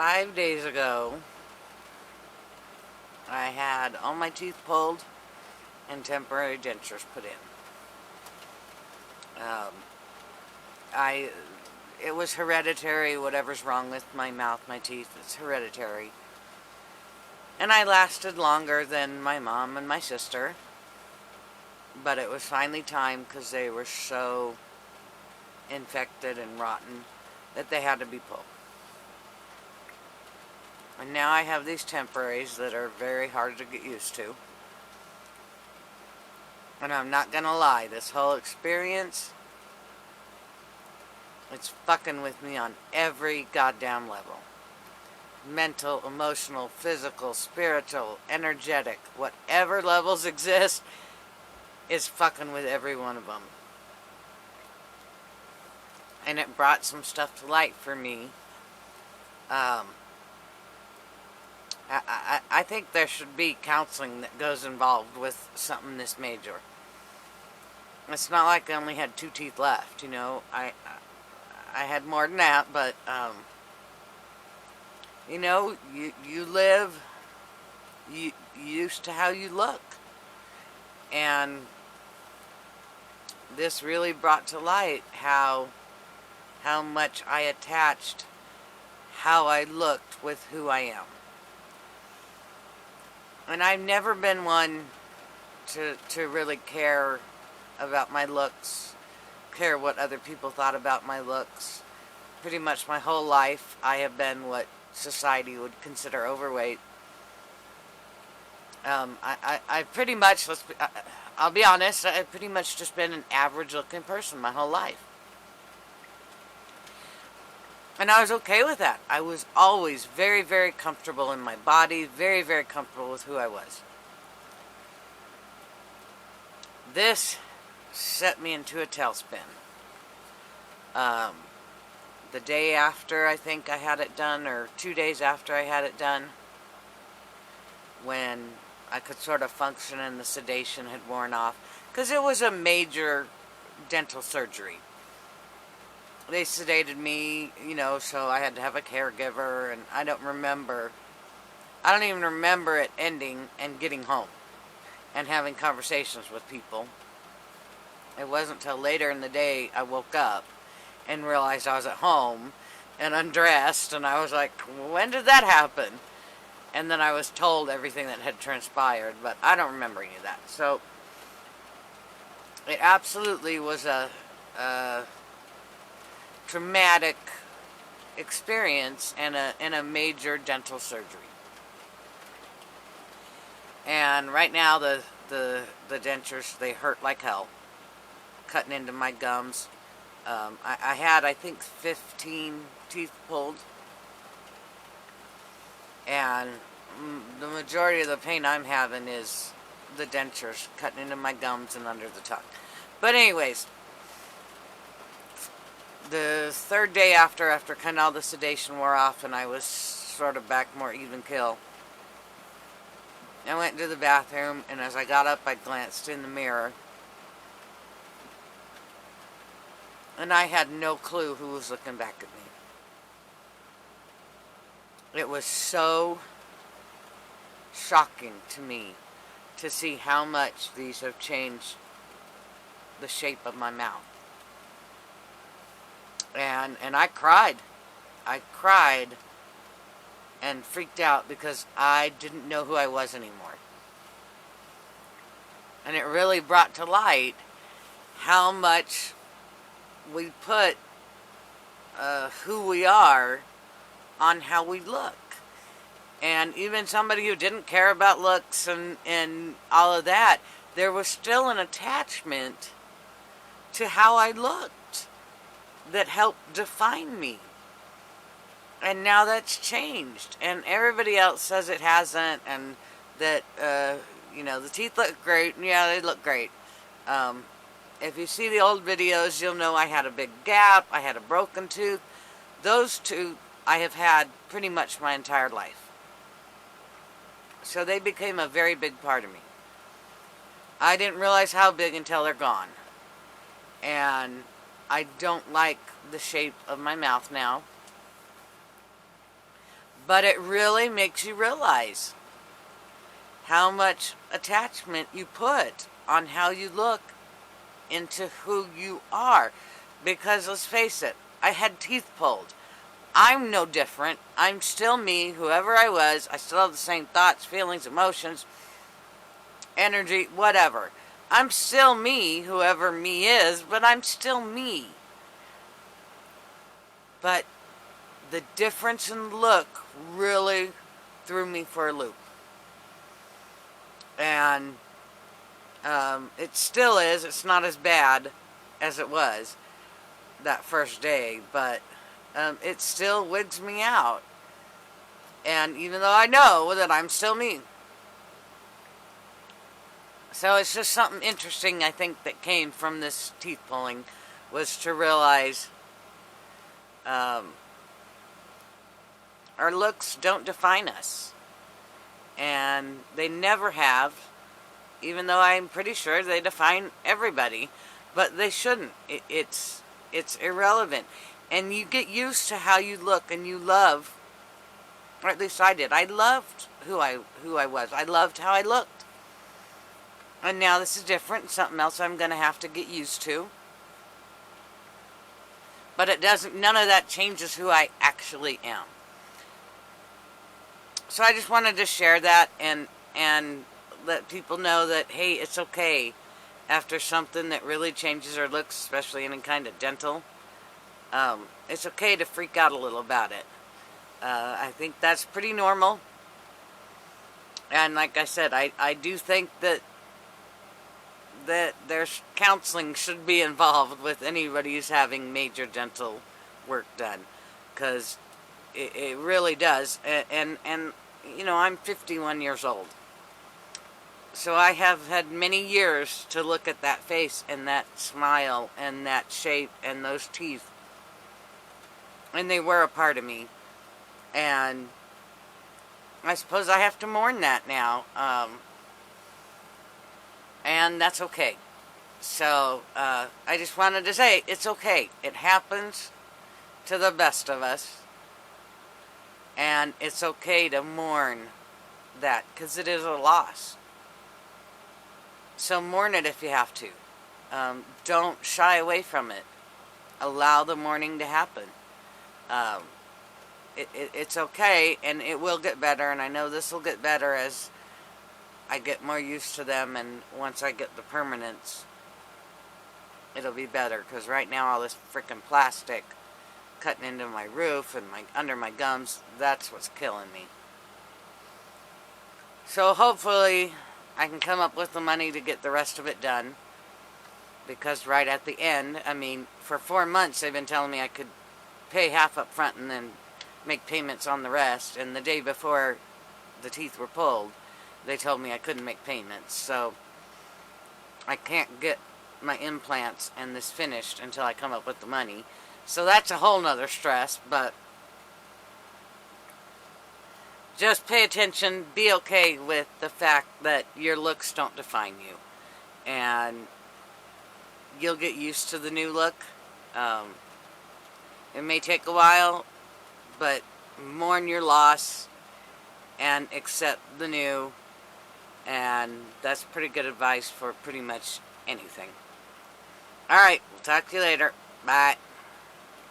5 days ago, I had all my teeth pulled and temporary dentures put in. It was hereditary. Whatever's wrong with my mouth, my teeth, it's hereditary. And I lasted longer than my mom and my sister. But it was finally time because they were so infected and rotten that they had to be pulled. And now I have these temporaries that are very hard to get used to. And I'm not gonna lie, this whole experience, it's fucking with me on every goddamn level. Mental, emotional, physical, spiritual, energetic, whatever levels exist, is fucking with every one of them. And it brought some stuff to light for me. I think there should be counseling that goes involved with something this major. It's not like I only had 2 teeth left, you know. I had more than that, but you know, you live used to how you look. And this really brought to light how much I attached how I looked with who I am. And I've never been one to really care about my looks, care what other people thought about my looks. Pretty much my whole life I have been what society would consider overweight. I pretty much, I'll be honest, I've pretty much just been an average looking person my whole life. And I was okay with that. I was always very, very comfortable in my body, very, very comfortable with who I was. This set me into a tailspin. The day after I think I had it done, or 2 days after I had it done, when I could sort of function and the sedation had worn off, because it was a major dental surgery. They sedated me, you know, so I had to have a caregiver, and I don't even remember it ending and getting home and having conversations with people. It wasn't till later in the day I woke up and realized I was at home and undressed, and I was like, when did that happen? And then I was told everything that had transpired, but I don't remember any of that. So it absolutely was a traumatic experience and a major dental surgery. And right now the dentures, they hurt like hell, cutting into my gums. I had, I think, 15 teeth pulled, and the majority of the pain I'm having is the dentures cutting into my gums and under the tongue. But anyways, the 3rd day after kind of all the sedation wore off and I was sort of back more even keel, I went to the bathroom, and as I got up, I glanced in the mirror, and I had no clue who was looking back at me. It was so shocking to me to see how much these have changed the shape of my mouth. And I cried. I cried and freaked out because I didn't know who I was anymore. And it really brought to light how much we put who we are on how we look. And even somebody who didn't care about looks and all of that, there was still an attachment to how I looked that helped define me. And now that's changed, and everybody else says it hasn't, and that you know, the teeth look great. Yeah, they look great. If you see the old videos, you'll know I had a big gap, I had a broken tooth. Those two I have had pretty much my entire life. So they became a very big part of me. I didn't realize how big until they're gone. And I don't like the shape of my mouth now. But it really makes you realize how much attachment you put on how you look into who you are. Because let's face it, I had teeth pulled. I'm no different. I'm still me, whoever I was. I still have the same thoughts, feelings, emotions, energy, whatever. I'm still me, whoever me is, but I'm still me. But the difference in look really threw me for a loop. And it still is. It's not as bad as it was that first day, but it still wigs me out. And even though I know that I'm still me. So it's just something interesting, I think, that came from this teeth pulling, was to realize our looks don't define us. And they never have, even though I'm pretty sure they define everybody. But they shouldn't. It's irrelevant. And you get used to how you look, and you love, or at least I did. I loved who I was. I loved how I looked. And now this is different, something else I'm going to have to get used to. But it doesn't, none of that changes who I actually am. So I just wanted to share that and let people know that, hey, it's okay after something that really changes our looks, especially any kind of dental. It's okay to freak out a little about it. I think that's pretty normal. And like I said, I do think that there's counseling should be involved with anybody who's having major dental work done, because it really does. And you know, I'm 51 years old, so I have had many years to look at that face and that smile and that shape and those teeth, and they were a part of me. And I suppose I have to mourn that now. And that's okay. So, I just wanted to say, it's okay. It happens to the best of us. And it's okay to mourn that, because it is a loss. So mourn it if you have to. Don't shy away from it. Allow the mourning to happen. It's okay, and it will get better, and I know this will get better as I get more used to them, and once I get the permanence, it'll be better, because right now all this freaking plastic cutting into my roof and under my gums, that's what's killing me. So hopefully I can come up with the money to get the rest of it done, because right at the end, I mean, for 4 months they've been telling me I could pay half up front and then make payments on the rest, and the day before the teeth were pulled, they told me I couldn't make payments. So I can't get my implants and this finished until I come up with the money. So that's a whole nother stress, but just pay attention, be okay with the fact that your looks don't define you, and you'll get used to the new look. It may take a while, but mourn your loss and accept the new, and that's pretty good advice for pretty much anything. Alright, we'll talk to you later. Bye.